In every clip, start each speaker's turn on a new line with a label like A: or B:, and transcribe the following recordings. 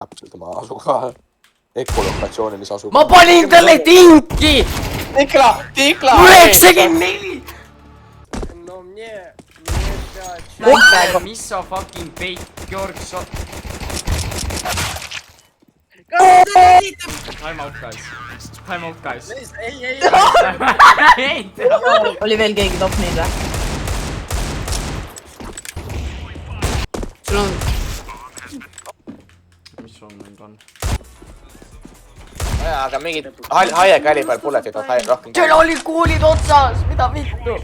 A: täpselt oma asukoha ekolokatsioonilis asukoha.
B: Ma panin talle tinki!
A: Tikla!
B: 94!
C: No мне
B: Mis sa fucking fake Georg sa... Time out guys. Time out guys.
C: ei.
D: Oli veel keegi top neid või? Sul on...
B: Mis sul nüüd on?
A: Aga mingid haie kaliber bulletid on rohkem.
B: Sul oli kuulid otsas! Mida vittu?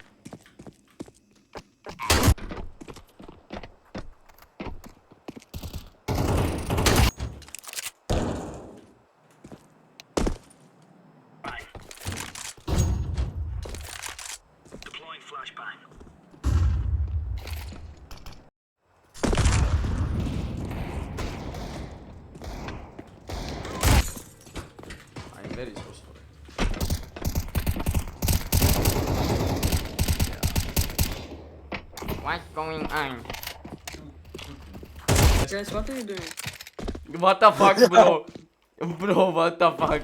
B: I'm very so sorry. What's going on?
D: Guys, what are you doing?
B: What the fuck, bro? Bro, what the fuck?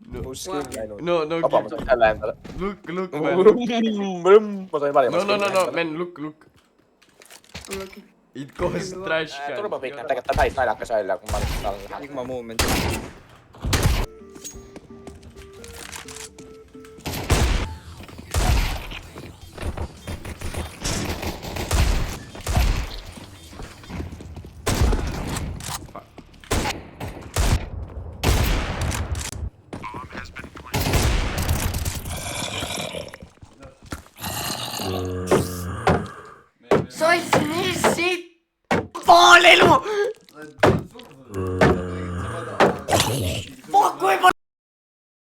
A: Mu skin läinud.
B: No,
A: Vaba, ma sain jälle endale.
B: look, man.
A: Ma sain parima
B: No, man, look.
D: I'm looking.
B: It goes trash can.
A: Turbopiik näeb tegelikult päris naljakas välja, kui ma nüüd tahan näha.
C: Sigma movement.
B: Sa nii siit! Pool elu! Fuck, kui ma...